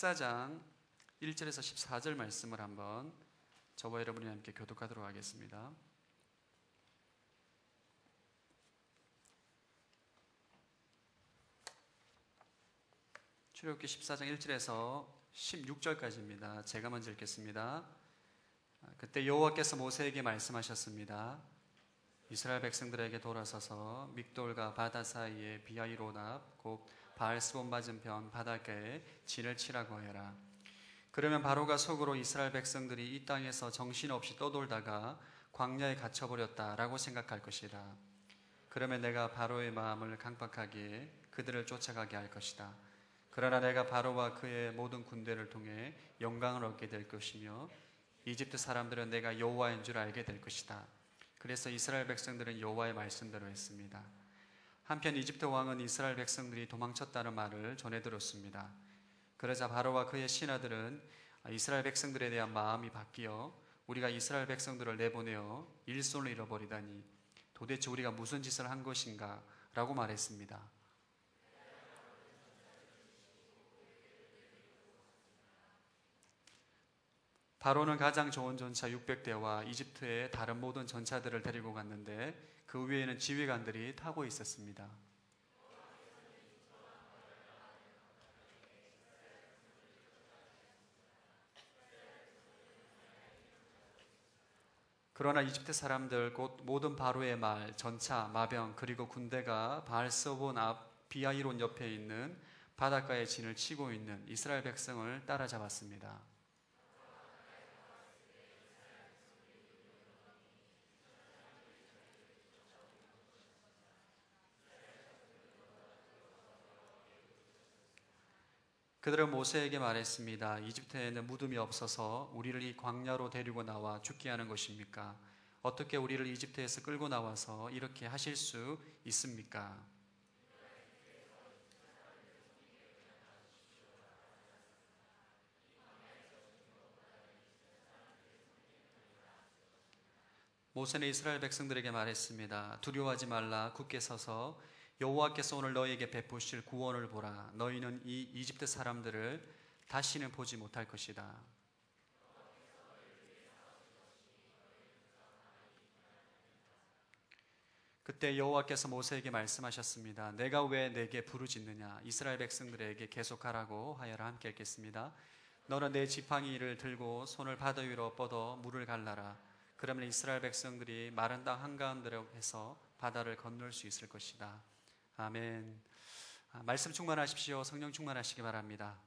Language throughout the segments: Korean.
14장 1절에서 14절 말씀을 한번 저와 여러분이 함께 교독하도록 하겠습니다. 출애굽기 14장 1절에서 16절까지입니다. 제가 먼저 읽겠습니다. 그때 여호와께서 모세에게 말씀하셨습니다. 이스라엘 백성들에게 돌아서서 믹돌과 바다 사이에 비하이로납 곧 바알스본 맞은편 바닷가에 진을 치라고 해라. 그러면 바로가 속으로 이스라엘 백성들이 이 땅에서 정신없이 떠돌다가 광야에 갇혀버렸다라고 생각할 것이다. 그러면 내가 바로의 마음을 강박하기에 그들을 쫓아가게 할 것이다. 그러나 내가 바로와 그의 모든 군대를 통해 영광을 얻게 될 것이며 이집트 사람들은 내가 여호와인 줄 알게 될 것이다. 그래서 이스라엘 백성들은 여호와의 말씀대로 했습니다. 한편 이집트 왕은 이스라엘 백성들이 도망쳤다는 말을 전해 들었습니다. 그러자 바로와 그의 신하들은 이스라엘 백성들에 대한 마음이 바뀌어 우리가 이스라엘 백성들을 내보내어 일손을 잃어버리다니 도대체 우리가 무슨 짓을 한 것인가 라고 말했습니다. 바로는 가장 좋은 전차 600대와 이집트의 다른 모든 전차들을 데리고 갔는데 그 위에는 지휘관들이 타고 있었습니다. 그러나 이집트 사람들 곧 모든 바로의 말, 전차, 마병 그리고 군대가 바알스본 앞 비하이론 옆에 있는 바닷가에 진을 치고 있는 이스라엘 백성을 따라잡았습니다. 그들은 모세에게 말했습니다. 이집트에는 무덤이 없어서 우리를 이 광야로 데리고 나와 죽게 하는 것입니까? 어떻게 우리를 이집트에서 끌고 나와서 이렇게 하실 수 있습니까? 모세는 이스라엘 백성들에게 말했습니다. 두려워하지 말라. 굳게 서서 여호와께서 오늘 너희에게 베푸실 구원을 보라. 너희는 이 이집트 사람들을 다시는 보지 못할 것이다. 그때 여호와께서 모세에게 말씀하셨습니다. 내가 왜 내게 부르짖느냐? 이스라엘 백성들에게 계속하라고 하여라. 함께 읽겠습니다. 너는 내 지팡이를 들고 손을 바다 위로 뻗어 물을 갈라라. 그러면 이스라엘 백성들이 마른 땅 한가운데로 해서 바다를 건널 수 있을 것이다. 아멘. 말씀 충만하십시오. 성령 충만하시기 바랍니다.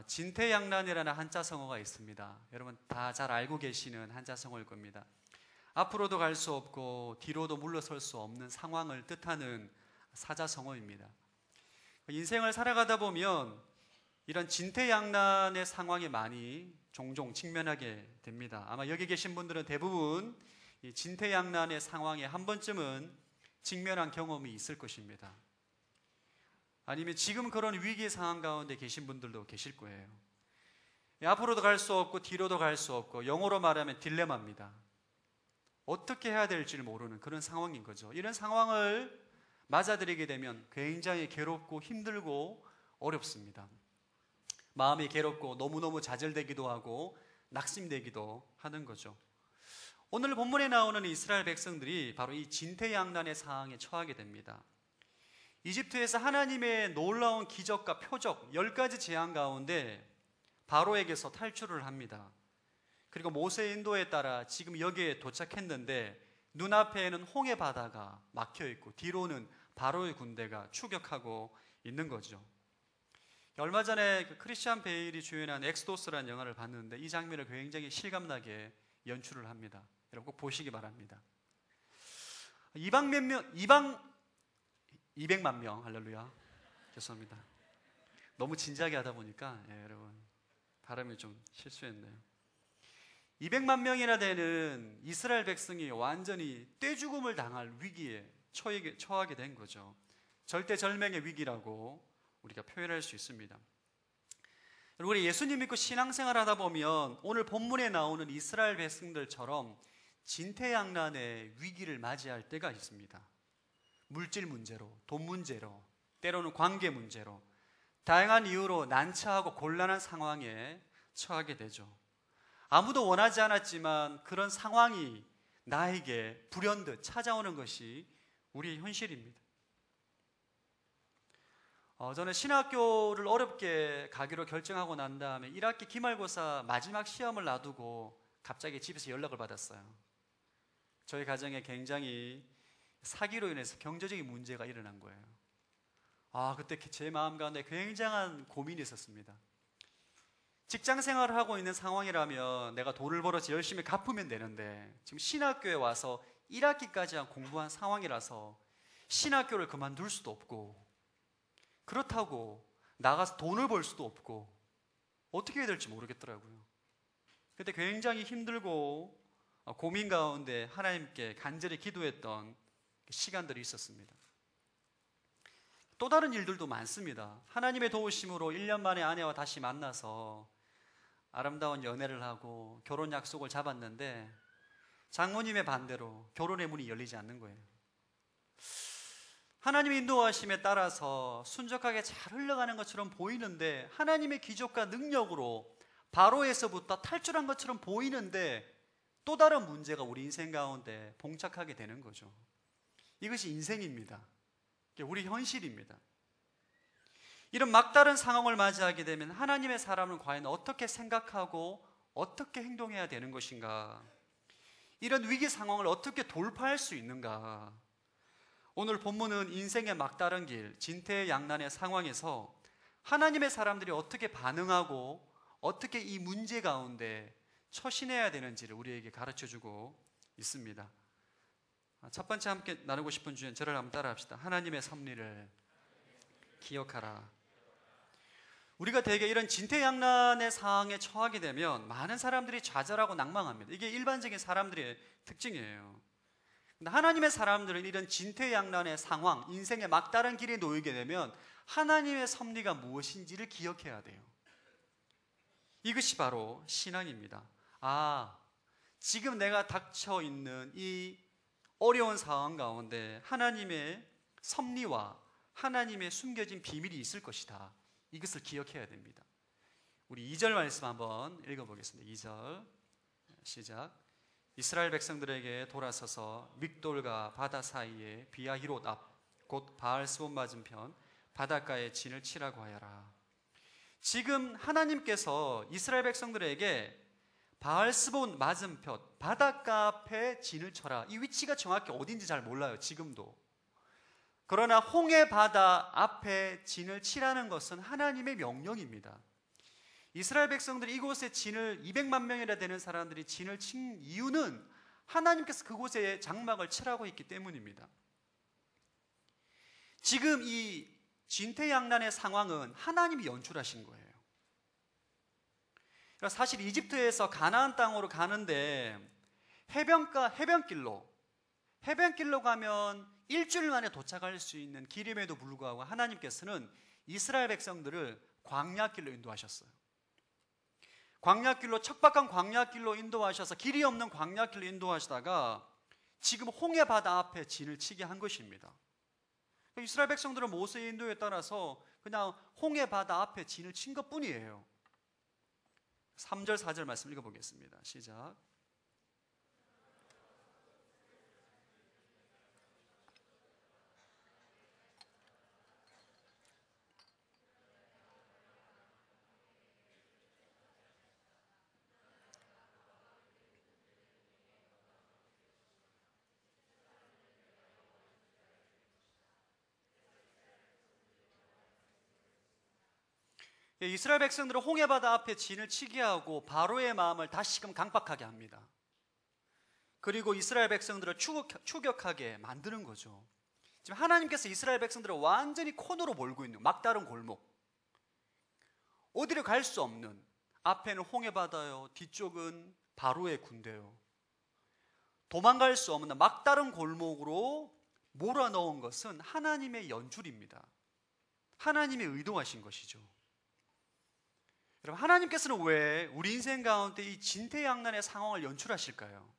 진퇴양난이라는 한자 성어가 있습니다. 여러분 다 잘 알고 계시는 한자 성어일 겁니다. 앞으로도 갈 수 없고 뒤로도 물러설 수 없는 상황을 뜻하는 사자 성어입니다. 인생을 살아가다 보면 이런 진퇴양난의 상황에 많이 종종 직면하게 됩니다. 아마 여기 계신 분들은 대부분 이 진퇴양난의 상황에 한 번쯤은 직면한 경험이 있을 것입니다. 아니면 지금 그런 위기 상황 가운데 계신 분들도 계실 거예요. 앞으로도 갈 수 없고 뒤로도 갈 수 없고 영어로 말하면 딜레마입니다. 어떻게 해야 될지를 모르는 그런 상황인 거죠. 이런 상황을 맞아들이게 되면 굉장히 괴롭고 힘들고 어렵습니다. 마음이 괴롭고 너무너무 좌절되기도 하고 낙심되기도 하는 거죠. 오늘 본문에 나오는 이스라엘 백성들이 바로 이 진퇴양난의 상황에 처하게 됩니다. 이집트에서 하나님의 놀라운 기적과 표적 10가지 재앙 가운데 바로에게서 탈출을 합니다. 그리고 모세의 인도에 따라 지금 여기에 도착했는데 눈앞에는 홍해 바다가 막혀 있고 뒤로는 바로의 군대가 추격하고 있는 거죠. 얼마 전에 크리스찬 베일이 주연한 엑소더스라는 영화를 봤는데 이 장면을 굉장히 실감나게 연출을 합니다. 여러분 꼭 보시기 바랍니다. 200만 명 할렐루야. 죄송합니다. 너무 진지하게 하다 보니까 여러분 발음이 좀 실수했네요. 200만 명이나 되는 이스라엘 백성이 완전히 떼죽음을 당할 위기에 처하게 된 거죠. 절대절명의 위기라고 우리가 표현할 수 있습니다. 우리 예수님 믿고 신앙생활 하다 보면 오늘 본문에 나오는 이스라엘 백성들처럼 진퇴양난의 위기를 맞이할 때가 있습니다. 물질 문제로, 돈 문제로, 때로는 관계 문제로, 다양한 이유로 난처하고 곤란한 상황에 처하게 되죠. 아무도 원하지 않았지만 그런 상황이 나에게 불현듯 찾아오는 것이 우리의 현실입니다. 저는 신학교를 어렵게 가기로 결정하고 난 다음에 1학기 기말고사 마지막 시험을 놔두고 갑자기 집에서 연락을 받았어요. 저희 가정에 굉장히 사기로 인해서 경제적인 문제가 일어난 거예요. 그때 제 마음 가운데 굉장한 고민이 있었습니다. 직장 생활을 하고 있는 상황이라면 내가 돈을 벌어서 열심히 갚으면 되는데 지금 신학교에 와서 1학기까지 공부한 상황이라서 신학교를 그만둘 수도 없고 그렇다고 나가서 돈을 벌 수도 없고 어떻게 해야 될지 모르겠더라고요. 그때 굉장히 힘들고 고민 가운데 하나님께 간절히 기도했던 시간들이 있었습니다. 또 다른 일들도 많습니다. 하나님의 도우심으로 1년 만에 아내와 다시 만나서 아름다운 연애를 하고 결혼 약속을 잡았는데 장모님의 반대로 결혼의 문이 열리지 않는 거예요. 하나님의 인도하심에 따라서 순적하게 잘 흘러가는 것처럼 보이는데 하나님의 기적과 능력으로 바로에서부터 탈출한 것처럼 보이는데 또 다른 문제가 우리 인생 가운데 봉착하게 되는 거죠. 이것이 인생입니다. 이게 우리 현실입니다. 이런 막다른 상황을 맞이하게 되면 하나님의 사람은 과연 어떻게 생각하고 어떻게 행동해야 되는 것인가? 이런 위기 상황을 어떻게 돌파할 수 있는가? 오늘 본문은 인생의 막다른 길, 진퇴양난의 상황에서 하나님의 사람들이 어떻게 반응하고 어떻게 이 문제 가운데 처신해야 되는지를 우리에게 가르쳐주고 있습니다. 첫 번째 함께 나누고 싶은 주제는 저를 한번 따라합시다. 하나님의 섭리를 기억하라. 우리가 대개 이런 진퇴양난의 상황에 처하게 되면 많은 사람들이 좌절하고 낭망합니다. 이게 일반적인 사람들의 특징이에요. 근데 하나님의 사람들은 이런 진퇴양난의 상황, 인생의 막다른 길에 놓이게 되면 하나님의 섭리가 무엇인지를 기억해야 돼요. 이것이 바로 신앙입니다. 지금 내가 닥쳐 있는 이 어려운 상황 가운데 하나님의 섭리와 하나님의 숨겨진 비밀이 있을 것이다. 이것을 기억해야 됩니다. 우리 2절 말씀 한번 읽어보겠습니다. 2절 시작. 이스라엘 백성들에게 돌아서서 믹돌과 바다 사이에 비아히롯 앞 곧 바알스본 맞은편 바닷가에 진을 치라고 하여라. 지금 하나님께서 이스라엘 백성들에게 바알스본 맞은편 바닷가 앞에 진을 쳐라. 이 위치가 정확히 어딘지 잘 몰라요. 지금도. 그러나 홍해 바다 앞에 진을 치라는 것은 하나님의 명령입니다. 이스라엘 백성들이 이곳에 진을 200만 명이나 되는 사람들이 진을 친 이유는 하나님께서 그곳에 장막을 치라고 했기 때문입니다. 지금 이 진퇴양난의 상황은 하나님이 연출하신 거예요. 사실 이집트에서 가나안 땅으로 가는데 해변길로 가면 일주일 만에 도착할 수 있는 길임에도 불구하고 하나님께서는 이스라엘 백성들을 광야길로 인도하셨어요. 광야길로, 척박한 광야길로 인도하셔서 길이 없는 광야길로 인도하시다가 지금 홍해 바다 앞에 진을 치게 한 것입니다. 이스라엘 백성들은 모세의 인도에 따라서 그냥 홍해 바다 앞에 진을 친 것뿐이에요. 3절 4절 말씀 읽어보겠습니다. 시작. 이스라엘 백성들은 홍해바다 앞에 진을 치게 하고 바로의 마음을 다시금 강박하게 합니다. 그리고 이스라엘 백성들을 추격하게 만드는 거죠. 지금 하나님께서 이스라엘 백성들을 완전히 코너로 몰고 있는 막다른 골목, 어디를 갈 수 없는, 앞에는 홍해바다요, 뒤쪽은 바로의 군대요, 도망갈 수 없는 막다른 골목으로 몰아넣은 것은 하나님의 연출입니다. 하나님의 의도하신 것이죠. 여러분, 하나님께서는 왜 우리 인생 가운데 이 진퇴양난의 상황을 연출하실까요?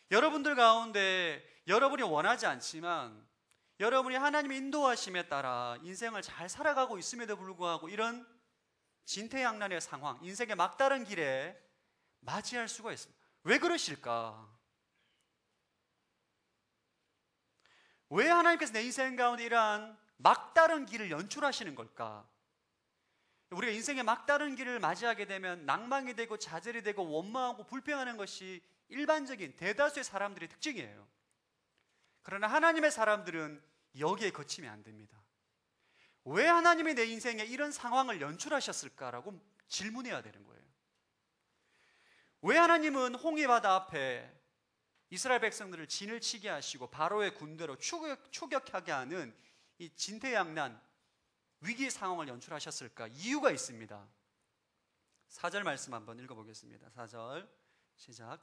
여러분들 가운데 여러분이 원하지 않지만 여러분이 하나님의 인도하심에 따라 인생을 잘 살아가고 있음에도 불구하고 이런 진퇴양난의 상황, 인생의 막다른 길에 맞이할 수가 있습니다. 왜 그러실까? 왜 하나님께서 내 인생 가운데 이러한 막다른 길을 연출하시는 걸까? 우리가 인생의 막다른 길을 맞이하게 되면 낭망이 되고 좌절이 되고 원망하고 불평하는 것이 일반적인 대다수의 사람들의 특징이에요. 그러나 하나님의 사람들은 여기에 거치면 안 됩니다. 왜 하나님이 내 인생에 이런 상황을 연출하셨을까라고 질문해야 되는 거예요. 왜 하나님은 홍해바다 앞에 이스라엘 백성들을 진을 치게 하시고 바로의 군대로 추격하게 하는 이 진퇴양난 위기 상황을 연출하셨을까? 이유가 있습니다. 4절 말씀 한번 읽어보겠습니다. 4절 시작.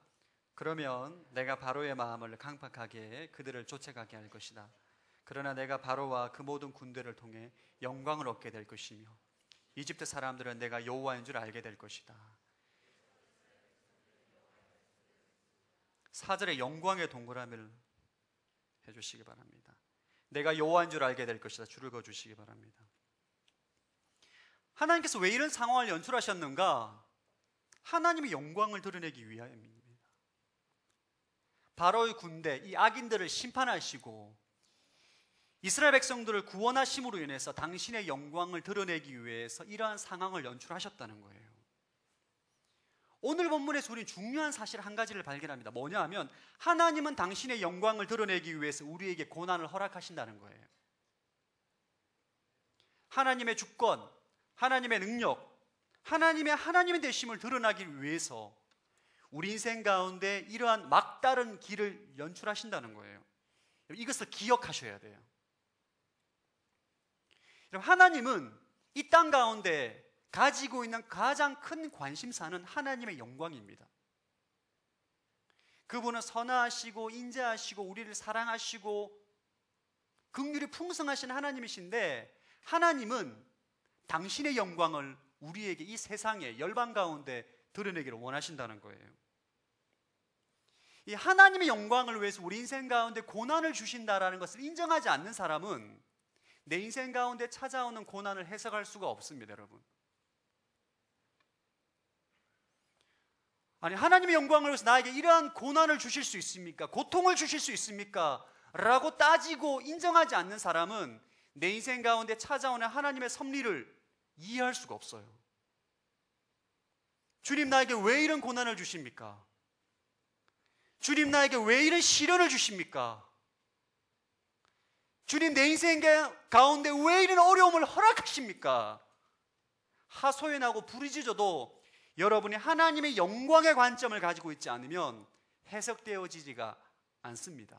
그러면 내가 바로의 마음을 강팍하게 그들을 쫓아가게 할 것이다. 그러나 내가 바로와 그 모든 군대를 통해 영광을 얻게 될 것이며 이집트 사람들은 내가 여호와인 줄 알게 될 것이다. 4절에 영광의 동그라미를 해주시기 바랍니다. 내가 여호와인 줄 알게 될 것이다. 줄을 그어주시기 바랍니다. 하나님께서 왜 이런 상황을 연출하셨는가? 하나님의 영광을 드러내기 위함입니다. 바로의 군대, 이 악인들을 심판하시고 이스라엘 백성들을 구원하심으로 인해서 당신의 영광을 드러내기 위해서 이러한 상황을 연출하셨다는 거예요. 오늘 본문에서 우리는 중요한 사실 한 가지를 발견합니다. 뭐냐 하면 하나님은 당신의 영광을 드러내기 위해서 우리에게 고난을 허락하신다는 거예요. 하나님의 주권, 하나님의 능력, 하나님의 되심을 드러나기 위해서 우리 인생 가운데 이러한 막다른 길을 연출하신다는 거예요. 이것을 기억하셔야 돼요. 하나님은 이 땅 가운데 가지고 있는 가장 큰 관심사는 하나님의 영광입니다. 그분은 선하시고 인자하시고 우리를 사랑하시고 긍휼이 풍성하신 하나님이신데 하나님은 당신의 영광을 우리에게 이 세상에 열방 가운데 드러내기를 원하신다는 거예요. 이 하나님의 영광을 위해서 우리 인생 가운데 고난을 주신다라는 것을 인정하지 않는 사람은 내 인생 가운데 찾아오는 고난을 해석할 수가 없습니다, 여러분. 아니, 하나님의 영광을 위해서 나에게 이러한 고난을 주실 수 있습니까? 고통을 주실 수 있습니까? 라고 따지고 인정하지 않는 사람은 내 인생 가운데 찾아오는 하나님의 섭리를 이해할 수가 없어요. 주님, 나에게 왜 이런 고난을 주십니까? 주님, 나에게 왜 이런 시련을 주십니까? 주님, 내 인생 가운데 왜 이런 어려움을 허락하십니까? 하소연하고 부르짖어도 여러분이 하나님의 영광의 관점을 가지고 있지 않으면 해석되어지지가 않습니다.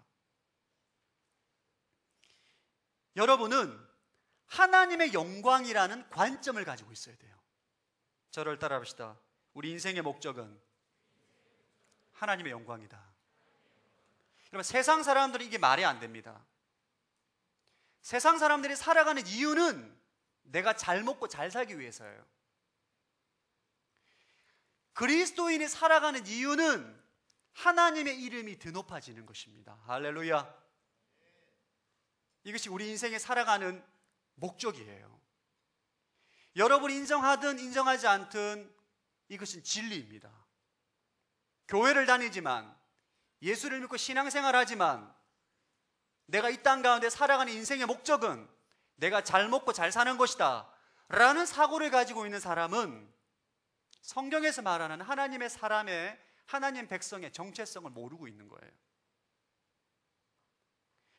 여러분은 하나님의 영광이라는 관점을 가지고 있어야 돼요. 저를 따라합시다. 우리 인생의 목적은 하나님의 영광이다. 여러분, 세상 사람들은 이게 말이 안 됩니다. 세상 사람들이 살아가는 이유는 내가 잘 먹고 잘 살기 위해서예요. 그리스도인이 살아가는 이유는 하나님의 이름이 더 높아지는 것입니다. 할렐루야. 이것이 우리 인생에 살아가는 목적이에요. 여러분이 인정하든 인정하지 않든 이것은 진리입니다. 교회를 다니지만 예수를 믿고 신앙생활하지만 내가 이 땅 가운데 살아가는 인생의 목적은 내가 잘 먹고 잘 사는 것이다 라는 사고를 가지고 있는 사람은 성경에서 말하는 하나님의 사람의 하나님 백성의 정체성을 모르고 있는 거예요.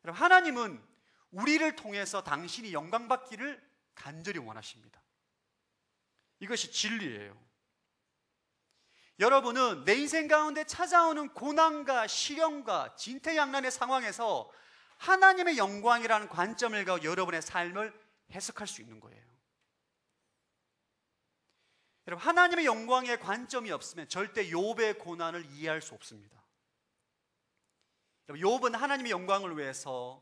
여러분, 하나님은 우리를 통해서 당신이 영광받기를 간절히 원하십니다. 이것이 진리예요. 여러분은 내 인생 가운데 찾아오는 고난과 시련과 진퇴양난의 상황에서 하나님의 영광이라는 관점을 가지고 여러분의 삶을 해석할 수 있는 거예요. 여러분, 하나님의 영광의 관점이 없으면 절대 욥의 고난을 이해할 수 없습니다. 욥은 하나님의 영광을 위해서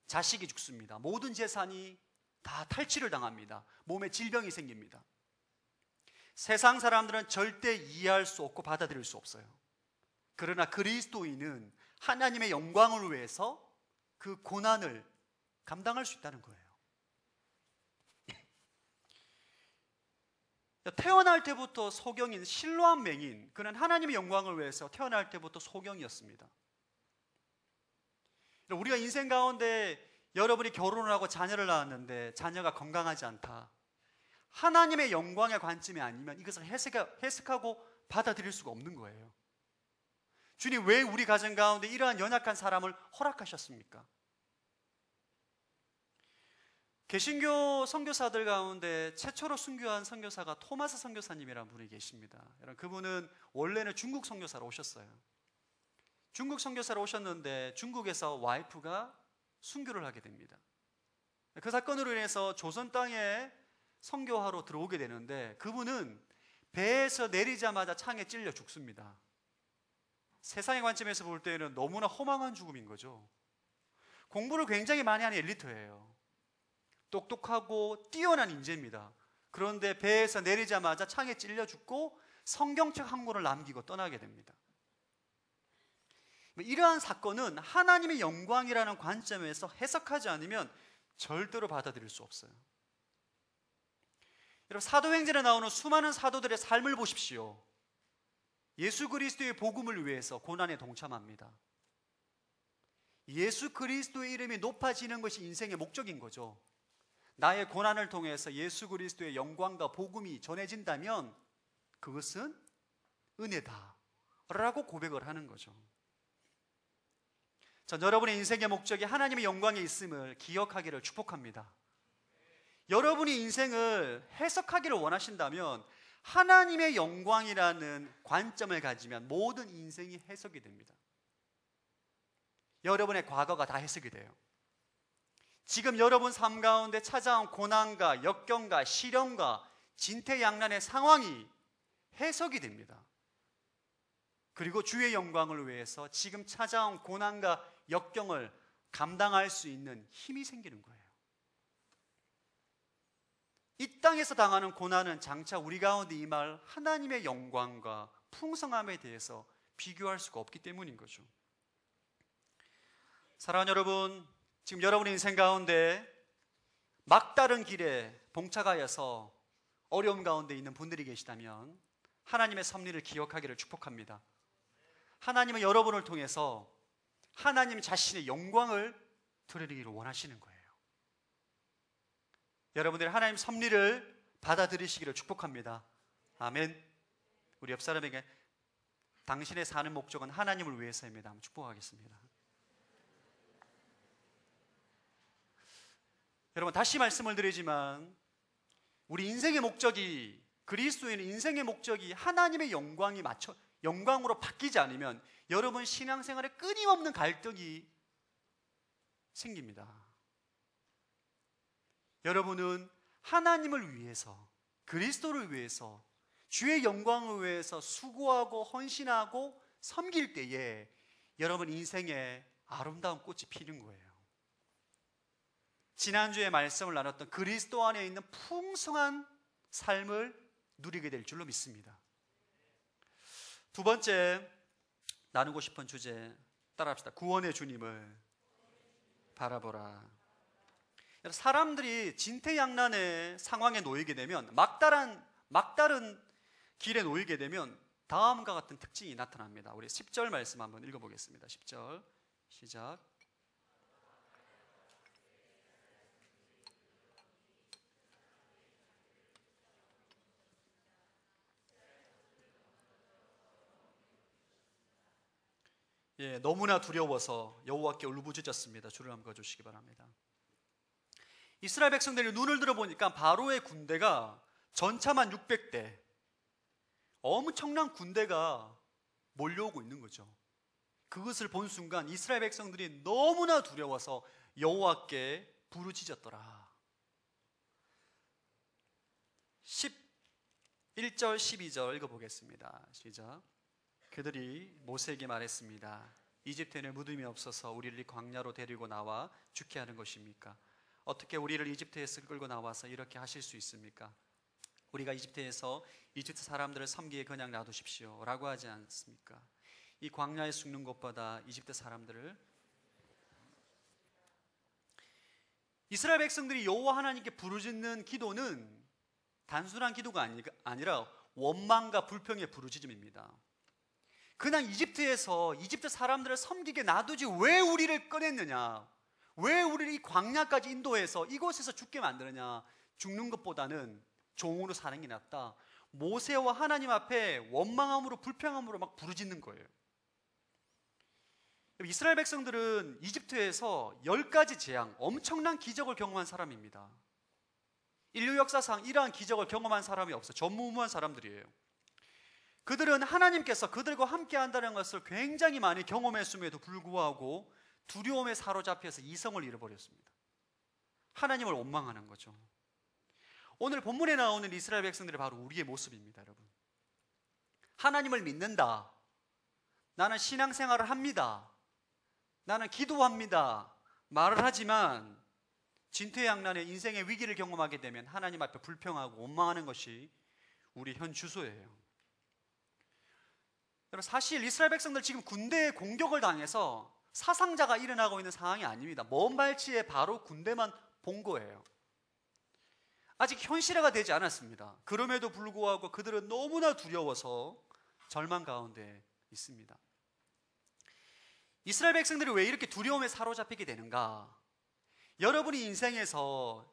자식이 죽습니다. 모든 재산이 다 탈취를 당합니다. 몸에 질병이 생깁니다. 세상 사람들은 절대 이해할 수 없고 받아들일 수 없어요. 그러나 그리스도인은 하나님의 영광을 위해서 그 고난을 감당할 수 있다는 거예요. 태어날 때부터 소경인 실로암 맹인, 그는 하나님의 영광을 위해서 태어날 때부터 소경이었습니다. 우리가 인생 가운데 여러분이 결혼을 하고 자녀를 낳았는데 자녀가 건강하지 않다, 하나님의 영광의 관점이 아니면 이것을 해석하고 받아들일 수가 없는 거예요. 주님, 왜 우리 가정 가운데 이러한 연약한 사람을 허락하셨습니까? 개신교 선교사들 가운데 최초로 순교한 선교사가 토마스 선교사님이라는 분이 계십니다. 여러분, 그분은 원래는 중국 선교사로 오셨어요. 중국 선교사로 오셨는데 중국에서 와이프가 순교를 하게 됩니다. 그 사건으로 인해서 조선 땅에 선교하러 들어오게 되는데 그분은 배에서 내리자마자 창에 찔려 죽습니다. 세상의 관점에서 볼 때는 너무나 허망한 죽음인 거죠. 공부를 굉장히 많이 하는 엘리트예요. 똑똑하고 뛰어난 인재입니다. 그런데 배에서 내리자마자 창에 찔려 죽고 성경책 한 권을 남기고 떠나게 됩니다. 이러한 사건은 하나님의 영광이라는 관점에서 해석하지 않으면 절대로 받아들일 수 없어요. 여러분, 사도행전에 나오는 수많은 사도들의 삶을 보십시오. 예수 그리스도의 복음을 위해서 고난에 동참합니다. 예수 그리스도의 이름이 높아지는 것이 인생의 목적인 거죠. 나의 고난을 통해서 예수 그리스도의 영광과 복음이 전해진다면 그것은 은혜다 라고 고백을 하는 거죠. 전 여러분의 인생의 목적이 하나님의 영광에 있음을 기억하기를 축복합니다. 여러분이 인생을 해석하기를 원하신다면 하나님의 영광이라는 관점을 가지면 모든 인생이 해석이 됩니다. 여러분의 과거가 다 해석이 돼요. 지금 여러분 삶 가운데 찾아온 고난과 역경과 시련과 진퇴양난의 상황이 해석이 됩니다. 그리고 주의 영광을 위해서 지금 찾아온 고난과 역경을 감당할 수 있는 힘이 생기는 거예요. 이 땅에서 당하는 고난은 장차 우리 가운데 임할 하나님의 영광과 풍성함에 대해서 비교할 수가 없기 때문인 거죠. 사랑하는 여러분, 지금 여러분의 인생 가운데 막다른 길에 봉착하여서 어려움 가운데 있는 분들이 계시다면 하나님의 섭리를 기억하기를 축복합니다. 하나님은 여러분을 통해서 하나님 자신의 영광을 드리기를 원하시는 거예요. 여러분들이 하나님 섭리를 받아들이시기를 축복합니다. 아멘. 우리 옆 사람에게 당신의 사는 목적은 하나님을 위해서입니다. 한번 축복하겠습니다. 여러분, 다시 말씀을 드리지만 우리 인생의 목적이, 그리스도인의 인생의 목적이 하나님의 영광으로 바뀌지 않으면 여러분 신앙생활에 끊임없는 갈등이 생깁니다. 여러분은 하나님을 위해서, 그리스도를 위해서, 주의 영광을 위해서 수고하고 헌신하고 섬길 때에 여러분 인생에 아름다운 꽃이 피는 거예요. 지난주에 말씀을 나눴던 그리스도 안에 있는 풍성한 삶을 누리게 될 줄로 믿습니다. 두 번째 나누고 싶은 주제 따라합시다. 구원의 주님을 바라보라. 사람들이 진퇴양난의 상황에 놓이게 되면, 막다른 길에 놓이게 되면 다음과 같은 특징이 나타납니다. 우리 10절 말씀 한번 읽어보겠습니다. 10절 시작. 너무나 두려워서 여호와께 울부짖었습니다. 주를 한번 거주시기 바랍니다. 이스라엘 백성들이 눈을 들어보니까 바로의 군대가 전차만 600대, 엄청난 군대가 몰려오고 있는 거죠. 그것을 본 순간 이스라엘 백성들이 너무나 두려워서 여호와께 부르짖었더라. 11절 12절 읽어보겠습니다. 시작. 그들이 모세에게 말했습니다. 이집트에는 무덤이 없어서 우리를 이 광야로 데리고 나와 죽게 하는 것입니까? 어떻게 우리를 이집트에서 끌고 나와서 이렇게 하실 수 있습니까? 우리가 이집트에서 이집트 사람들을 섬기게 그냥 놔두십시오 라고 하지 않습니까? 이 광야에 죽는 것보다 이집트 사람들을, 이스라엘 백성들이 여호와 하나님께 부르짖는 기도는 단순한 기도가 아니라 원망과 불평의 부르짖음입니다. 그냥 이집트에서 이집트 사람들을 섬기게 놔두지 왜 우리를 꺼냈느냐, 왜 우리를 이 광야까지 인도해서 이곳에서 죽게 만드느냐, 죽는 것보다는 종으로 사는 게 낫다. 모세와 하나님 앞에 원망함으로 불평함으로 막 부르짖는 거예요. 이스라엘 백성들은 이집트에서 10가지 재앙, 엄청난 기적을 경험한 사람입니다. 인류 역사상 이러한 기적을 경험한 사람이 없어요. 전무후무한 사람들이에요. 그들은 하나님께서 그들과 함께 한다는 것을 굉장히 많이 경험했음에도 불구하고 두려움에 사로잡혀서 이성을 잃어버렸습니다. 하나님을 원망하는 거죠. 오늘 본문에 나오는 이스라엘 백성들이 바로 우리의 모습입니다, 여러분. 하나님을 믿는다, 나는 신앙생활을 합니다, 나는 기도합니다 말을 하지만 진퇴양난의 인생의 위기를 경험하게 되면 하나님 앞에 불평하고 원망하는 것이 우리 현 주소예요. 여러분, 사실 이스라엘 백성들 지금 군대에 공격을 당해서 사상자가 일어나고 있는 상황이 아닙니다. 먼 발치에 바로 군대만 본 거예요. 아직 현실화가 되지 않았습니다. 그럼에도 불구하고 그들은 너무나 두려워서 절망 가운데 있습니다. 이스라엘 백성들이 왜 이렇게 두려움에 사로잡히게 되는가? 여러분이 인생에서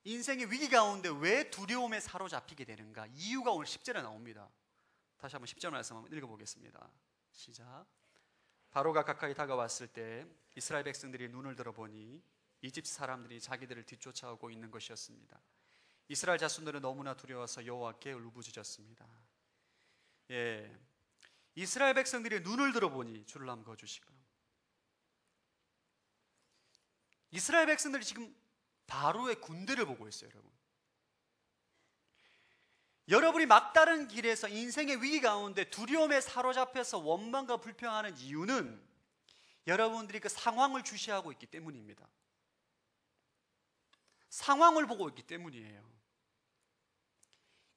인생의 위기 가운데 왜 두려움에 사로잡히게 되는가? 이유가 오늘 10절에 나옵니다. 다시 한번 10절 말씀 한번 읽어보겠습니다. 시작. 바로가 가까이 다가왔을 때 이스라엘 백성들이 눈을 들어보니 이집트 사람들이 자기들을 뒤쫓아오고 있는 것이었습니다. 이스라엘 자손들은 너무나 두려워서 여호와께 울부짖었습니다. 이스라엘 백성들이 눈을 들어보니 줄을 한번 그어주시고, 이스라엘 백성들이 지금 바로의 군대를 보고 있어요. 여러분이 막다른 길에서 인생의 위기 가운데 두려움에 사로잡혀서 원망과 불평하는 이유는 여러분들이 그 상황을 주시하고 있기 때문입니다. 상황을 보고 있기 때문이에요.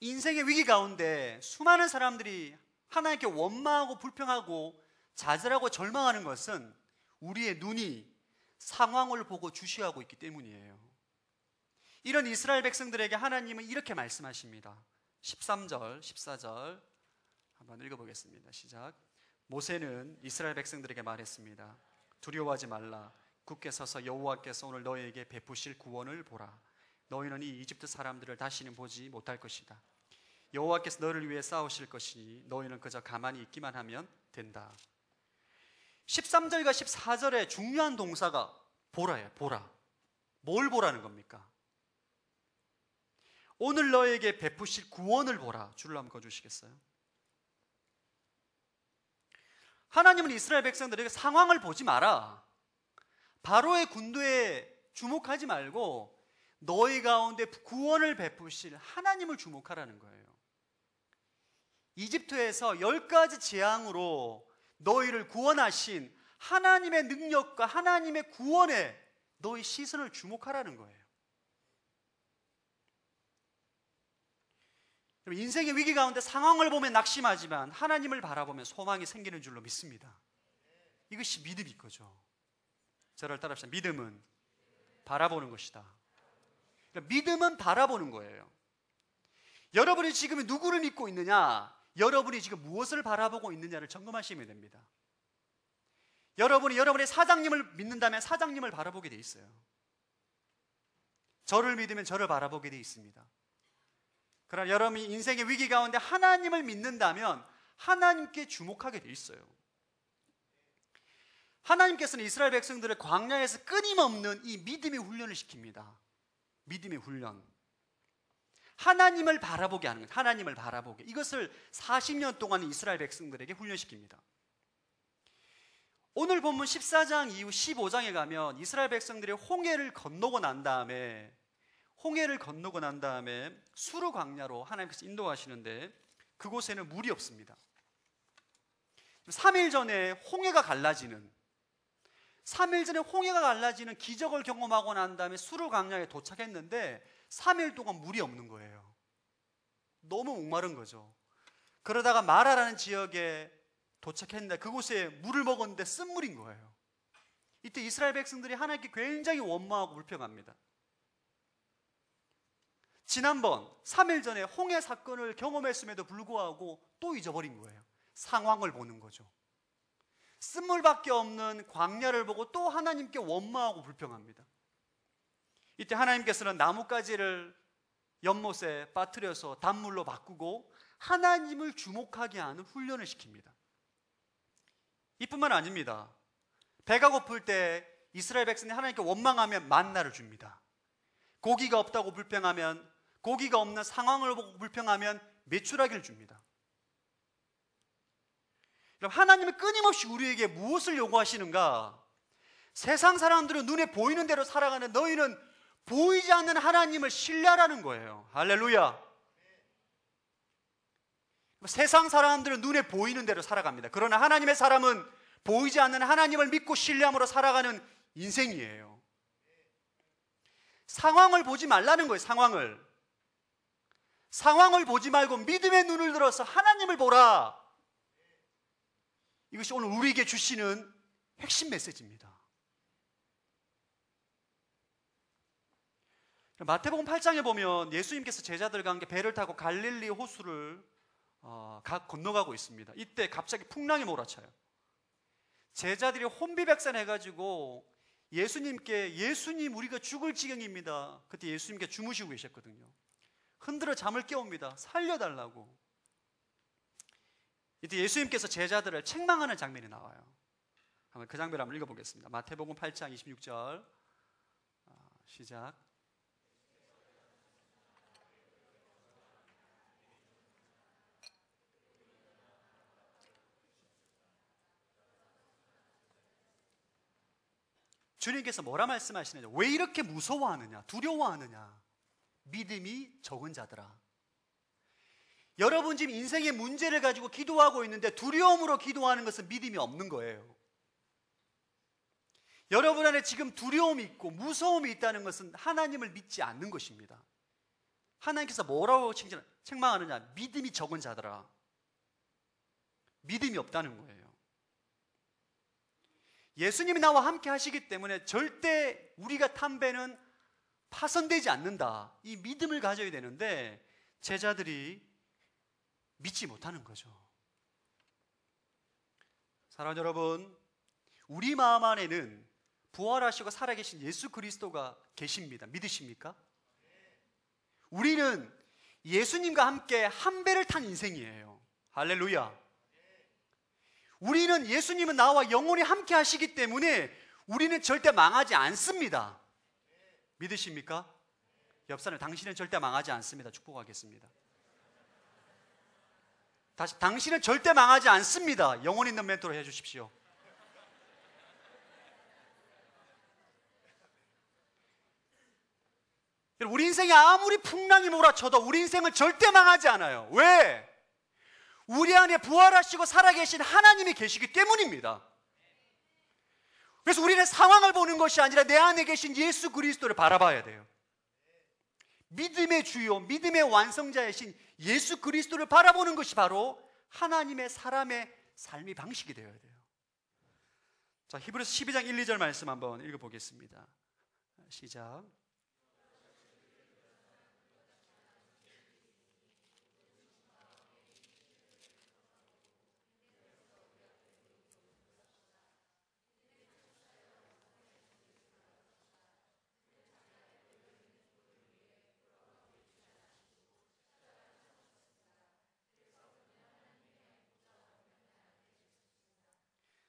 인생의 위기 가운데 수많은 사람들이 하나님께 원망하고 불평하고 좌절하고 절망하는 것은 우리의 눈이 상황을 보고 주시하고 있기 때문이에요. 이런 이스라엘 백성들에게 하나님은 이렇게 말씀하십니다. 13절, 14절 한번 읽어보겠습니다. 시작. 모세는 이스라엘 백성들에게 말했습니다. 두려워하지 말라. 굳게 서서 여호와께서 오늘 너희에게 베푸실 구원을 보라. 너희는 이 이집트 사람들을 다시는 보지 못할 것이다. 여호와께서 너를 위해 싸우실 것이니 너희는 그저 가만히 있기만 하면 된다. 13절과 14절에 중요한 동사가 보라예요. 보라. 뭘 보라는 겁니까? 오늘 너에게 베푸실 구원을 보라. 줄을 한번 그어주시겠어요? 하나님은 이스라엘 백성들에게 상황을 보지 마라, 바로의 군대에 주목하지 말고 너희 가운데 구원을 베푸실 하나님을 주목하라는 거예요. 이집트에서 10가지 재앙으로 너희를 구원하신 하나님의 능력과 하나님의 구원에 너희 시선을 주목하라는 거예요. 인생의 위기 가운데 상황을 보면 낙심하지만 하나님을 바라보면 소망이 생기는 줄로 믿습니다. 이것이 믿음일 거죠. 저를 따라합시다. 믿음은 바라보는 것이다. 그러니까 믿음은 바라보는 거예요. 여러분이 지금 누구를 믿고 있느냐, 여러분이 지금 무엇을 바라보고 있느냐를 점검하시면 됩니다. 여러분이 여러분의 사장님을 믿는다면 사장님을 바라보게 돼 있어요. 저를 믿으면 저를 바라보게 돼 있습니다. 그러나 여러분이 인생의 위기 가운데 하나님을 믿는다면 하나님께 주목하게 돼 있어요. 하나님께서는 이스라엘 백성들을 광야에서 끊임없는 이 믿음의 훈련을 시킵니다. 믿음의 훈련. 하나님을 바라보게 하는 것, 하나님을 바라보게. 이것을 40년 동안 이스라엘 백성들에게 훈련시킵니다. 오늘 본문 14장 이후 15장에 가면 이스라엘 백성들이 홍해를 건너고 난 다음에 수르 광야로 하나님께서 인도하시는데 그곳에는 물이 없습니다. 3일 전에 홍해가 갈라지는 기적을 경험하고 난 다음에 수르 광야에 도착했는데 3일 동안 물이 없는 거예요. 너무 목마른 거죠. 그러다가 마라라는 지역에 도착했는데 그곳에 물을 먹었는데 쓴물인 거예요. 이때 이스라엘 백성들이 하나님께 굉장히 원망하고 불평합니다. 지난번 3일 전에 홍해 사건을 경험했음에도 불구하고 또 잊어버린 거예요. 상황을 보는 거죠. 쓴물밖에 없는 광야를 보고 또 하나님께 원망하고 불평합니다. 이때 하나님께서는 나뭇가지를 연못에 빠뜨려서 단물로 바꾸고 하나님을 주목하게 하는 훈련을 시킵니다. 이뿐만 아닙니다. 배가 고플 때 이스라엘 백성이 하나님께 원망하면 만나를 줍니다. 고기가 없다고 불평하면, 고기가 없는 상황을 보고 불평하면 메추라기를 줍니다. 하나님은 끊임없이 우리에게 무엇을 요구하시는가? 세상 사람들은 눈에 보이는 대로 살아가는 너희는 보이지 않는 하나님을 신뢰하라는 거예요. 할렐루야. 세상 사람들은 눈에 보이는 대로 살아갑니다. 그러나 하나님의 사람은 보이지 않는 하나님을 믿고 신뢰함으로 살아가는 인생이에요. 상황을 보지 말라는 거예요. 상황을 보지 말고 믿음의 눈을 들어서 하나님을 보라. 이것이 오늘 우리에게 주시는 핵심 메시지입니다. 마태복음 8장에 보면 예수님께서 제자들과 함께 배를 타고 갈릴리 호수를 건너가고 있습니다. 이때 갑자기 풍랑이 몰아쳐요. 제자들이 혼비백산해가지고 예수님 우리가 죽을 지경입니다. 그때 예수님께 주무시고 계셨거든요. 흔들어 잠을 깨웁니다. 살려달라고. 이때 예수님께서 제자들을 책망하는 장면이 나와요. 한번 그 장면을 한번 읽어보겠습니다. 마태복음 8장 26절 시작. 주님께서 뭐라 말씀하시느냐? 왜 이렇게 무서워하느냐? 두려워하느냐? 믿음이 적은 자들아. 여러분 지금 인생의 문제를 가지고 기도하고 있는데 두려움으로 기도하는 것은 믿음이 없는 거예요. 여러분 안에 지금 두려움이 있고 무서움이 있다는 것은 하나님을 믿지 않는 것입니다. 하나님께서 뭐라고 책망하느냐? 믿음이 적은 자들아. 믿음이 없다는 거예요. 예수님이 나와 함께 하시기 때문에 절대 우리가 탄 배는 파손되지 않는다. 이 믿음을 가져야 되는데 제자들이 믿지 못하는 거죠. 사랑하는 여러분, 우리 마음 안에는 부활하시고 살아계신 예수 그리스도가 계십니다. 믿으십니까? 우리는 예수님과 함께 한 배를 탄 인생이에요. 할렐루야. 우리는 예수님은 나와 영원히 함께 하시기 때문에 우리는 절대 망하지 않습니다. 믿으십니까? 옆 사람, 당신은 절대 망하지 않습니다. 축복하겠습니다. 다시, 당신은 절대 망하지 않습니다. 영혼 있는 멘토로 해주십시오. 우리 인생에 아무리 풍랑이 몰아쳐도 우리 인생은 절대 망하지 않아요. 왜? 우리 안에 부활하시고 살아계신 하나님이 계시기 때문입니다. 그래서 우리는 상황을 보는 것이 아니라 내 안에 계신 예수 그리스도를 바라봐야 돼요. 믿음의 주요, 믿음의 완성자이신 예수 그리스도를 바라보는 것이 바로 하나님의 사람의 삶의 방식이 되어야 돼요. 자, 히브리서 12장 1, 2절 말씀 한번 읽어보겠습니다. 시작.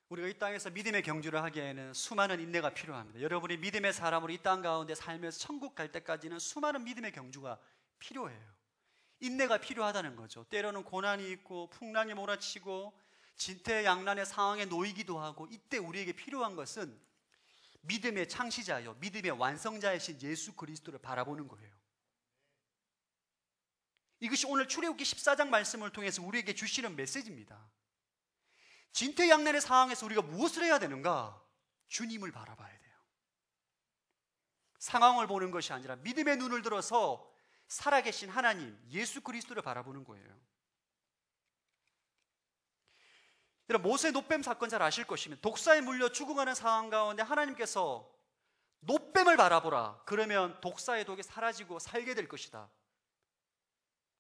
우리가 이 땅에서 믿음의 경주를 하기에는 수많은 인내가 필요합니다. 여러분이 믿음의 사람으로 이 땅 가운데 살면서 천국 갈 때까지는 수많은 믿음의 경주가 필요해요. 인내가 필요하다는 거죠. 때로는 고난이 있고 풍랑이 몰아치고 진퇴양난의 상황에 놓이기도 하고, 이때 우리에게 필요한 것은 믿음의 창시자요, 믿음의 완성자이신 예수 그리스도를 바라보는 거예요. 이것이 오늘 출애굽기 14장 말씀을 통해서 우리에게 주시는 메시지입니다. 진퇴양난의 상황에서 우리가 무엇을 해야 되는가? 주님을 바라봐야 돼요. 상황을 보는 것이 아니라 믿음의 눈을 들어서 살아계신 하나님, 예수 그리스도를 바라보는 거예요. 여러분, 모세 노뱀 사건 잘 아실 것이면 독사에 물려 죽어가는 상황 가운데 하나님께서 노뱀을 바라보라. 그러면 독사의 독이 사라지고 살게 될 것이다.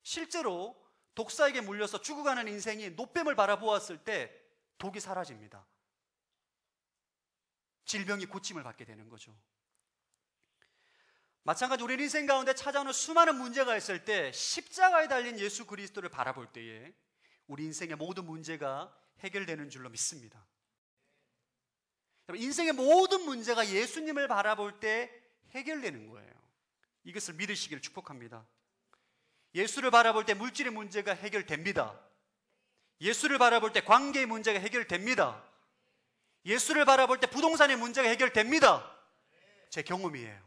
실제로 독사에게 물려서 죽어가는 인생이 노뱀을 바라보았을 때 독이 사라집니다. 질병이 고침을 받게 되는 거죠. 마찬가지 우리 인생 가운데 찾아오는 수많은 문제가 있을 때 십자가에 달린 예수 그리스도를 바라볼 때에 우리 인생의 모든 문제가 해결되는 줄로 믿습니다. 인생의 모든 문제가 예수님을 바라볼 때 해결되는 거예요. 이것을 믿으시기를 축복합니다. 예수를 바라볼 때 물질의 문제가 해결됩니다. 예수를 바라볼 때 관계의 문제가 해결됩니다. 예수를 바라볼 때 부동산의 문제가 해결됩니다. 제 경험이에요.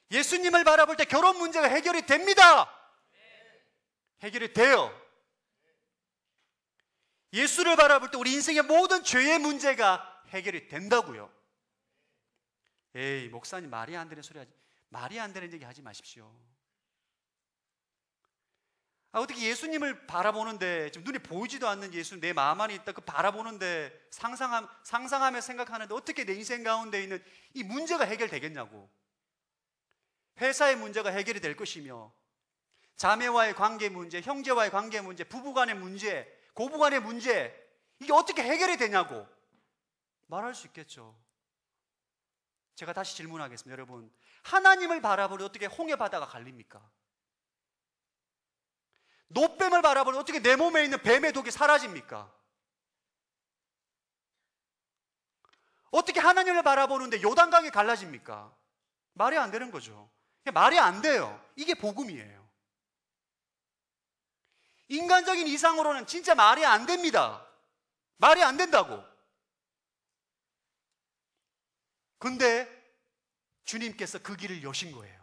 예수님을 바라볼 때 결혼 문제가 해결이 됩니다. 해결이 돼요. 예수를 바라볼 때 우리 인생의 모든 죄의 문제가 해결이 된다고요. 에이, 목사님 말이 안 되는 소리 하지, 말이 안 되는 얘기 하지 마십시오. 어떻게 예수님을 바라보는데 지금 눈에 보이지도 않는 예수, 내 마음 안에 있다 그 바라보는데 상상하며 생각하는데 어떻게 내 인생 가운데 있는 이 문제가 해결되겠냐고. 회사의 문제가 해결이 될 것이며 자매와의 관계 문제, 형제와의 관계 문제, 부부간의 문제, 고부간의 문제, 이게 어떻게 해결이 되냐고 말할 수 있겠죠. 제가 다시 질문하겠습니다. 여러분, 하나님을 바라보니 어떻게 홍해 바다가 갈립니까? 노뱀을 바라보니 어떻게 내 몸에 있는 뱀의 독이 사라집니까? 어떻게 하나님을 바라보는데 요단강이 갈라집니까? 말이 안 되는 거죠. 말이 안 돼요. 이게 복음이에요. 인간적인 이상으로는 진짜 말이 안 됩니다. 말이 안 된다고. 근데 주님께서 그 길을 여신 거예요.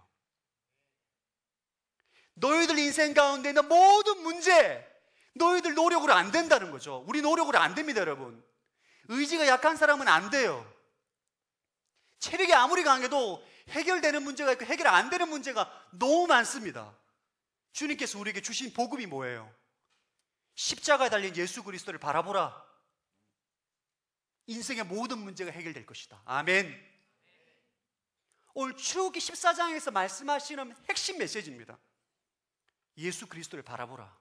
너희들 인생 가운데 있는 모든 문제, 너희들 노력으로 안 된다는 거죠. 우리 노력으로 안 됩니다, 여러분. 의지가 약한 사람은 안 돼요. 체력이 아무리 강해도 해결되는 문제가 있고 해결 안 되는 문제가 너무 많습니다. 주님께서 우리에게 주신 복음이 뭐예요? 십자가에 달린 예수 그리스도를 바라보라. 인생의 모든 문제가 해결될 것이다. 아멘. 오늘 출애굽기 14장에서 말씀하시는 핵심 메시지입니다. 예수 그리스도를 바라보라.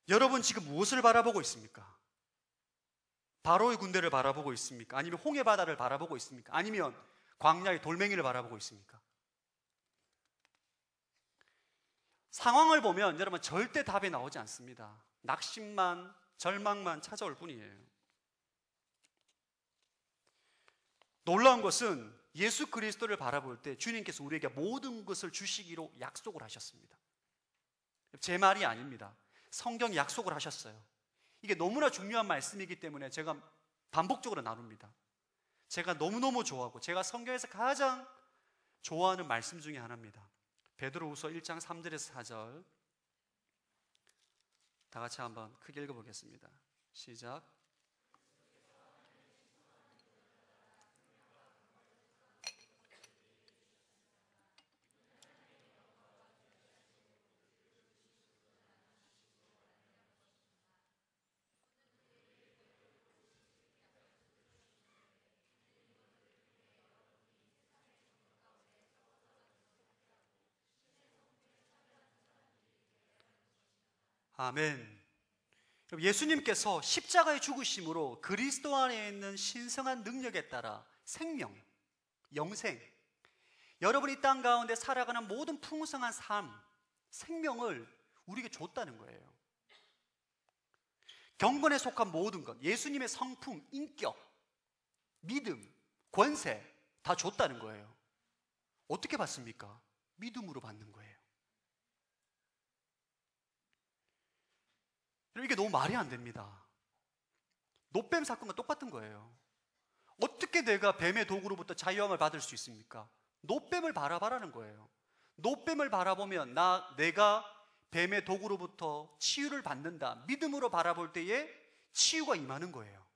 여러분 지금 무엇을 바라보고 있습니까? 바로의 군대를 바라보고 있습니까? 아니면 홍해 바다를 바라보고 있습니까? 아니면 광야의 돌멩이를 바라보고 있습니까? 상황을 보면 여러분 절대 답이 나오지 않습니다. 낙심만, 절망만 찾아올 뿐이에요. 놀라운 것은 예수 그리스도를 바라볼 때 주님께서 우리에게 모든 것을 주시기로 약속을 하셨습니다. 제 말이 아닙니다. 성경이 약속을 하셨어요. 이게 너무나 중요한 말씀이기 때문에 제가 반복적으로 나눕니다. 제가 너무너무 좋아하고 제가 성경에서 가장 좋아하는 말씀 중에 하나입니다. 베드로후서 1장 3절에서 4절 다 같이 한번 크게 읽어보겠습니다. 시작. 아멘. 예수님께서 십자가의 죽으심으로 그리스도 안에 있는 신성한 능력에 따라 생명, 영생, 여러분이 이 땅 가운데 살아가는 모든 풍성한 삶, 생명을 우리에게 줬다는 거예요. 경건에 속한 모든 것, 예수님의 성품, 인격, 믿음, 권세 다 줬다는 거예요. 어떻게 받습니까? 믿음으로 받는 거예요. 이게 너무 말이 안 됩니다. 노뱀 사건과 똑같은 거예요. 어떻게 내가 뱀의 독으로부터 자유함을 받을 수 있습니까? 노뱀을 바라보라는 거예요. 노뱀을 바라보면 내가 뱀의 독으로부터 치유를 받는다. 믿음으로 바라볼 때에 치유가 임하는 거예요.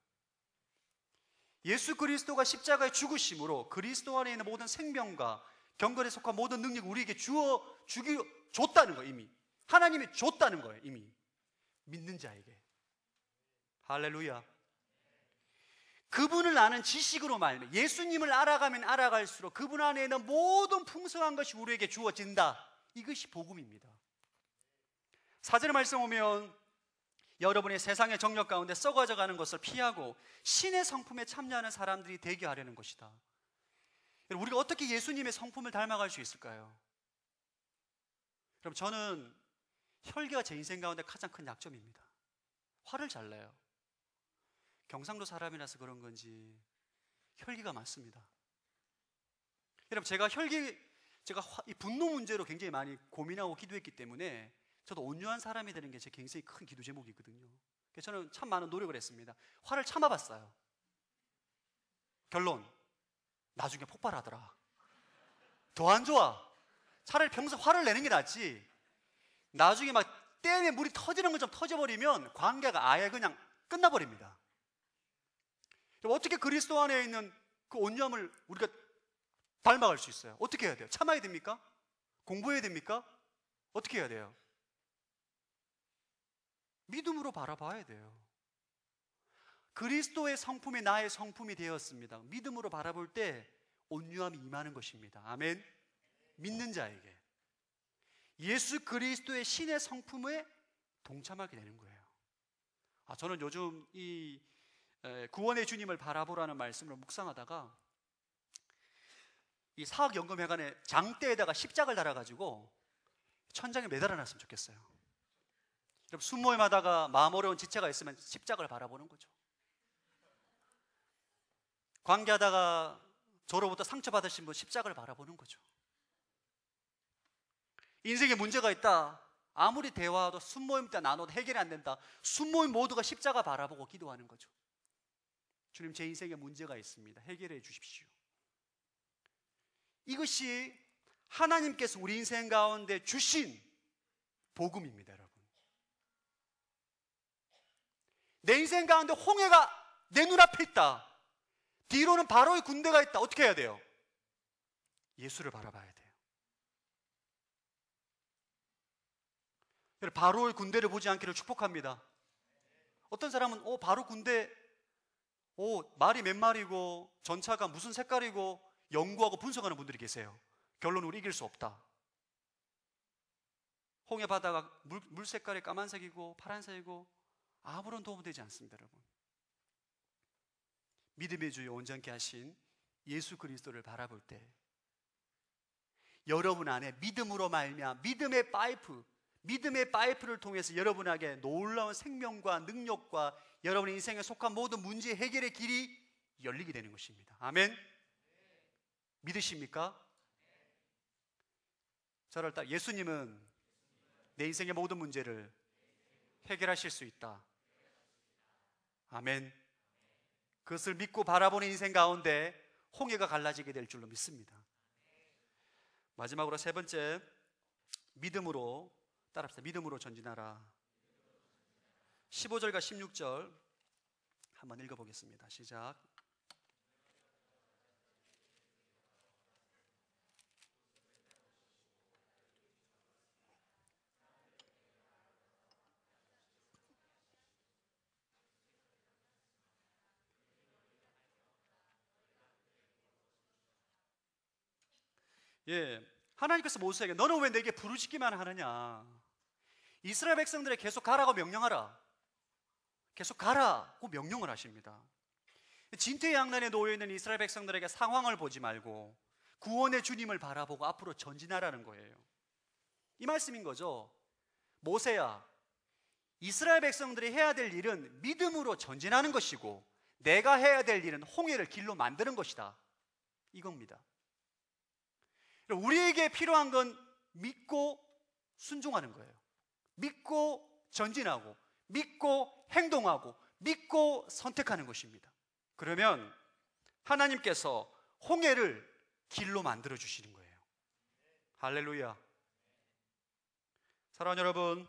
예수 그리스도가 십자가에 죽으심으로 그리스도 안에 있는 모든 생명과 경건에 속한 모든 능력을 우리에게 줬다는 거예요. 이미 하나님이 줬다는 거예요. 이미 믿는 자에게. 할렐루야. 그분을 아는 지식으로 말미암아 예수님을 알아가면 알아갈수록 그분 안에 있는 모든 풍성한 것이 우리에게 주어진다. 이것이 복음입니다. 4절의 말씀 보면 여러분이 세상의 정력 가운데 썩어져 가는 것을 피하고 신의 성품에 참여하는 사람들이 되게 하려는 것이다. 우리가 어떻게 예수님의 성품을 닮아갈 수 있을까요? 그럼 저는 혈기가 제 인생 가운데 가장 큰 약점입니다. 화를 잘 내요. 경상도 사람이라서 그런 건지 혈기가 많습니다. 여러분, 제가 이 분노 문제로 굉장히 많이 고민하고 기도했기 때문에 저도 온유한 사람이 되는 게 제 굉장히 큰 기도 제목이거든요. 그래서 저는 참 많은 노력을 했습니다. 화를 참아봤어요. 결론, 나중에 폭발하더라. 더 안 좋아. 차라리 평소 화를 내는 게 낫지. 나중에 막 댐에 물이 터지는 것처럼 터져버리면 관계가 아예 그냥 끝나버립니다. 어떻게 그리스도 안에 있는 그 온유함을 우리가 닮아갈 수 있어요? 어떻게 해야 돼요? 참아야 됩니까? 공부해야 됩니까? 어떻게 해야 돼요? 믿음으로 바라봐야 돼요. 그리스도의 성품이 나의 성품이 되었습니다. 믿음으로 바라볼 때 온유함이 임하는 것입니다. 아멘. 믿는 자에게 예수 그리스도의 신의 성품에 동참하게 되는 거예요. 저는 요즘 이 구원의 주님을 바라보라는 말씀을 묵상하다가 이 사학연금회관에 장대에다가 십자가를 달아가지고 천장에 매달아놨으면 좋겠어요. 여러분, 순모임하다가 마음 어려운 지체가 있으면 십자가를 바라보는 거죠. 관계하다가 저로부터 상처받으신 분 십자가를 바라보는 거죠. 인생에 문제가 있다. 아무리 대화도 순모임 때 나눠도 해결이 안 된다. 순모임 모두가 십자가 바라보고 기도하는 거죠. 주님, 제 인생에 문제가 있습니다. 해결해 주십시오. 이것이 하나님께서 우리 인생 가운데 주신 복음입니다, 여러분. 내 인생 가운데 홍해가 내 눈앞에 있다. 뒤로는 바로의 군대가 있다. 어떻게 해야 돼요? 예수를 바라봐야 돼요. 바로의 군대를 보지 않기를 축복합니다. 어떤 사람은 바로 군대 말이 몇 마리고 전차가 무슨 색깔이고 연구하고 분석하는 분들이 계세요. 결론, 우리 이길 수 없다. 홍해 바다가 물 색깔이 까만색이고 파란색이고 아무런 도움이 되지 않습니다, 여러분. 믿음의 주여 온전케 하신 예수 그리스도를 바라볼 때 여러분 안에 믿음으로 말미암아 믿음의 파이프를 통해서 여러분에게 놀라운 생명과 능력과 여러분의 인생에 속한 모든 문제 해결의 길이 열리게 되는 것입니다. 아멘. 믿으십니까? 저를 따라 예수님은 내 인생의 모든 문제를 해결하실 수 있다. 아멘. 그것을 믿고 바라보는 인생 가운데 홍해가 갈라지게 될 줄로 믿습니다. 마지막으로 세 번째, 믿음으로 따라합시다. 믿음으로 전진하라. 15절과 16절 한번 읽어보겠습니다. 시작. 하나님께서 모세에게 너는 왜 내게 부르짖기만 하느냐, 이스라엘 백성들에게 계속 가라고 명령하라, 계속 가라고 명령을 하십니다. 진퇴양난에 놓여있는 이스라엘 백성들에게 상황을 보지 말고 구원의 주님을 바라보고 앞으로 전진하라는 거예요. 이 말씀인 거죠. 모세야, 이스라엘 백성들이 해야 될 일은 믿음으로 전진하는 것이고 내가 해야 될 일은 홍해를 길로 만드는 것이다, 이겁니다. 우리에게 필요한 건 믿고 순종하는 거예요. 믿고 전진하고 믿고 행동하고 믿고 선택하는 것입니다. 그러면 하나님께서 홍해를 길로 만들어 주시는 거예요. 할렐루야. 사랑하는 여러분,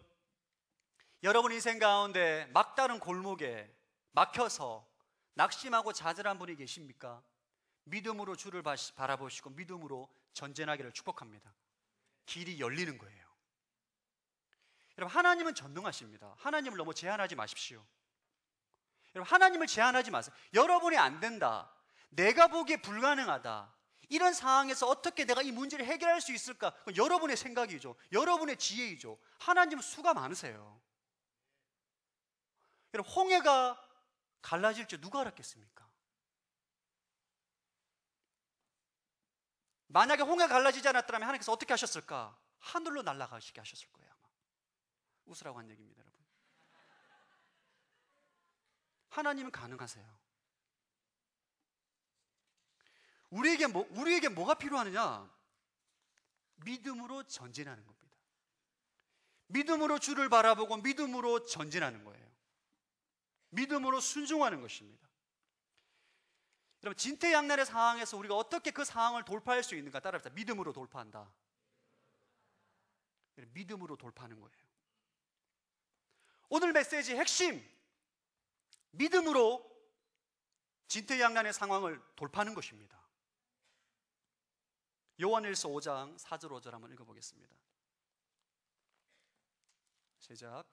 여러분 인생 가운데 막다른 골목에 막혀서 낙심하고 좌절한 분이 계십니까? 믿음으로 주를 바라보시고 믿음으로 전진하기를 축복합니다. 길이 열리는 거예요. 여러분, 하나님은 전능하십니다. 하나님을 너무 제한하지 마십시오. 여러분, 하나님을 제한하지 마세요. 여러분이 안 된다, 내가 보기에 불가능하다, 이런 상황에서 어떻게 내가 이 문제를 해결할 수 있을까? 그건 여러분의 생각이죠. 여러분의 지혜이죠. 하나님은 수가 많으세요. 여러분, 홍해가 갈라질 줄 누가 알았겠습니까? 만약에 홍해가 갈라지지 않았더라면 하나님께서 어떻게 하셨을까? 하늘로 날아가시게 하셨을 거예요, 아마. 웃으라고 한 얘기입니다, 여러분. 하나님은 가능하세요. 우리에게 뭐가 필요하느냐? 믿음으로 전진하는 겁니다. 믿음으로 주를 바라보고 믿음으로 전진하는 거예요. 믿음으로 순종하는 것입니다. 여러분, 진퇴양난의 상황에서 우리가 어떻게 그 상황을 돌파할 수 있는가? 따라합시다. 믿음으로 돌파한다. 믿음으로 돌파하는 거예요. 오늘 메시지의 핵심, 믿음으로 진퇴양난의 상황을 돌파하는 것입니다. 요한일서 5장 4절 5절 한번 읽어보겠습니다. 시작.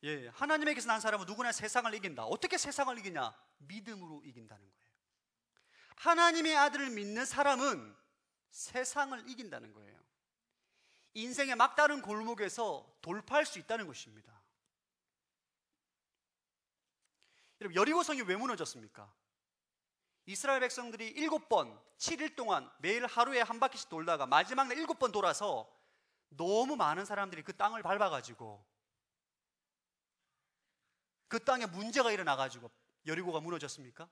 예, 하나님에게서 난 사람은 누구나 세상을 이긴다. 어떻게 세상을 이기냐? 믿음으로 이긴다는 거예요. 하나님의 아들을 믿는 사람은 세상을 이긴다는 거예요. 인생의 막다른 골목에서 돌파할 수 있다는 것입니다. 여러분, 여리고성이 왜 무너졌습니까? 이스라엘 백성들이 7번, 7일 동안 매일 하루에 한 바퀴씩 돌다가 마지막 날 7번 돌아서 너무 많은 사람들이 그 땅을 밟아가지고 그 땅에 문제가 일어나가지고 여리고가 무너졌습니까?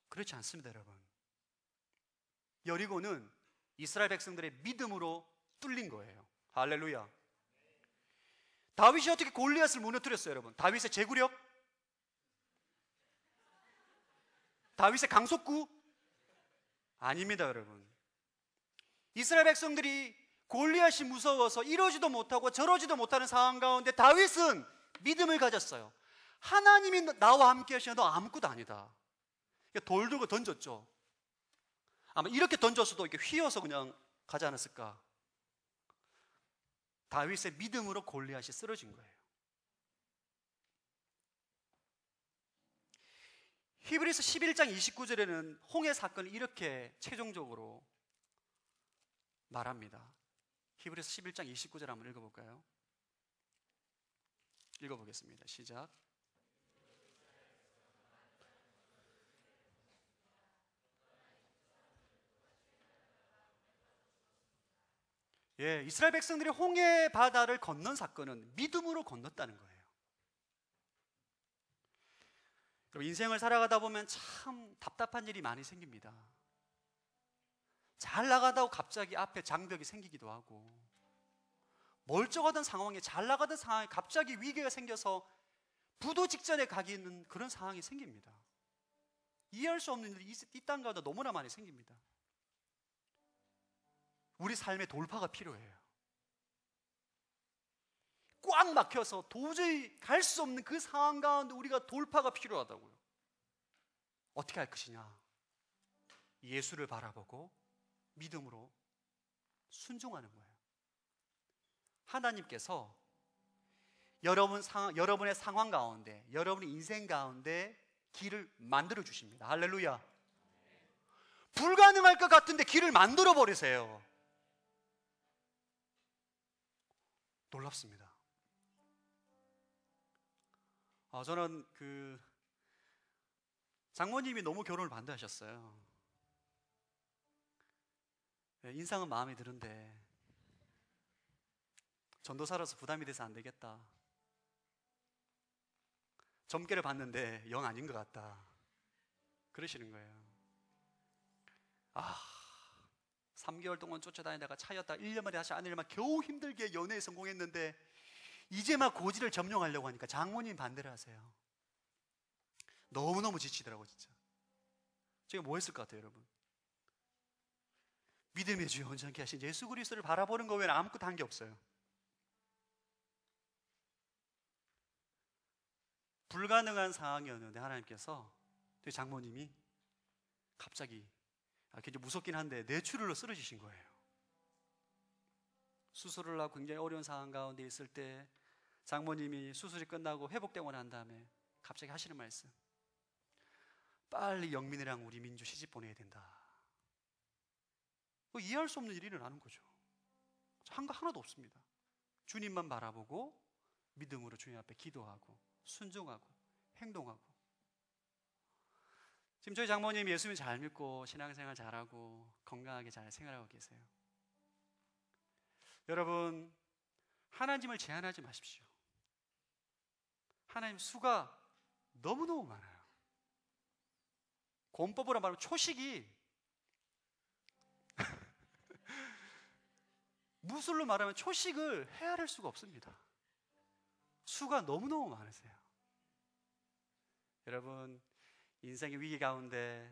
그렇지 않습니다, 여러분. 여리고는 이스라엘 백성들의 믿음으로 뚫린 거예요. 할렐루야. 다윗이 어떻게 골리앗을 무너뜨렸어요, 여러분? 다윗의 제구력? 다윗의 강속구? 아닙니다, 여러분. 이스라엘 백성들이 골리앗이 무서워서 이러지도 못하고 저러지도 못하는 상황 가운데 다윗은 믿음을 가졌어요. 하나님이 나와 함께 하시면 너 아무것도 아니다. 돌 들고 던졌죠. 아마 이렇게 던졌어도 이렇게 휘어서 그냥 가지 않았을까? 다윗의 믿음으로 골리앗이 쓰러진 거예요. 히브리서 11장 29절에는 홍해 사건을 이렇게 최종적으로 말합니다. 히브리서 11장 29절 한번 읽어볼까요? 읽어보겠습니다. 시작. 예, 이스라엘 백성들이 홍해 바다를 건넌 사건은 믿음으로 건넜다는 거예요. 인생을 살아가다 보면 참 답답한 일이 많이 생깁니다. 잘 나가다가 갑자기 앞에 장벽이 생기기도 하고, 멀쩡하던 상황에, 잘 나가던 상황에 갑자기 위기가 생겨서 부도 직전에 가기는 그런 상황이 생깁니다. 이해할 수 없는 일이 이 땅 가운데 너무나 많이 생깁니다. 우리 삶의 돌파가 필요해요. 꽉 막혀서 도저히 갈 수 없는 그 상황 가운데 우리가 돌파가 필요하다고요. 어떻게 할 것이냐? 예수를 바라보고 믿음으로 순종하는 거예요. 하나님께서 여러분의 상황 가운데, 여러분의 인생 가운데 길을 만들어 주십니다. 할렐루야. 불가능할 것 같은데 길을 만들어 버리세요. 놀랍습니다. 저는 장모님이 너무 결혼을 반대하셨어요. 인상은 마음에 드는데 전도사로서 부담이 돼서 안 되겠다. 점괘를 봤는데 영 아닌 것 같다. 그러시는 거예요. 3개월 동안 쫓아다니다가 차였다 1년 만에 다시 아내를 겨우 힘들게 연애에 성공했는데 이제 막 고지를 점령하려고 하니까 장모님 반대를 하세요. 너무너무 지치더라고요, 진짜. 제가 뭐 했을 것 같아요, 여러분? 믿음의 주여 온전케 하신 예수 그리스도를 바라보는 거 외에는 아무것도 한 게 없어요. 불가능한 상황이었는데 하나님께서 저희 장모님이 갑자기 굉장히 무섭긴 한데 뇌출혈로 쓰러지신 거예요. 수술을 하고 굉장히 어려운 상황 가운데 있을 때 장모님이 수술이 끝나고 회복되고 난 다음에 갑자기 하시는 말씀, 빨리 영민이랑 우리 민주 시집 보내야 된다. 이해할 수 없는 일이 일어나는 거죠. 한 거 하나도 없습니다. 주님만 바라보고 믿음으로 주님 앞에 기도하고 순종하고 행동하고. 지금 저희 장모님 예수님 잘 믿고 신앙생활 잘하고 건강하게 잘 생활하고 계세요. 여러분, 하나님을 제한하지 마십시오. 하나님 수가 너무너무 많아요. 권법으로 말하면 초식이 무술로 말하면 초식을 헤아릴 수가 없습니다. 수가 너무너무 많으세요. 여러분, 인생의 위기 가운데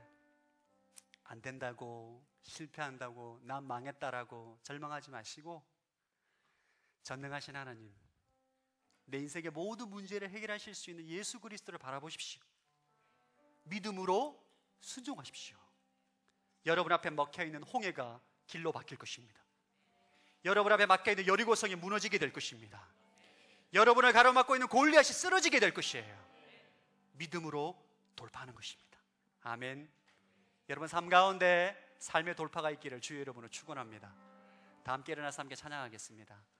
안 된다고, 실패한다고, 난 망했다라고 절망하지 마시고 전능하신 하나님, 내 인생의 모든 문제를 해결하실 수 있는 예수 그리스도를 바라보십시오. 믿음으로 순종하십시오. 여러분 앞에 먹혀있는 홍해가 길로 바뀔 것입니다. 여러분 앞에 막혀있는 여리고성이 무너지게 될 것입니다. 여러분을 가로막고 있는 골리앗이 쓰러지게 될 것이에요. 믿음으로 돌파하는 것입니다. 아멘. 여러분 삶 가운데 삶의 돌파가 있기를 주의 이름으로 축원합니다. 다 함께 일어나서 함께 찬양하겠습니다.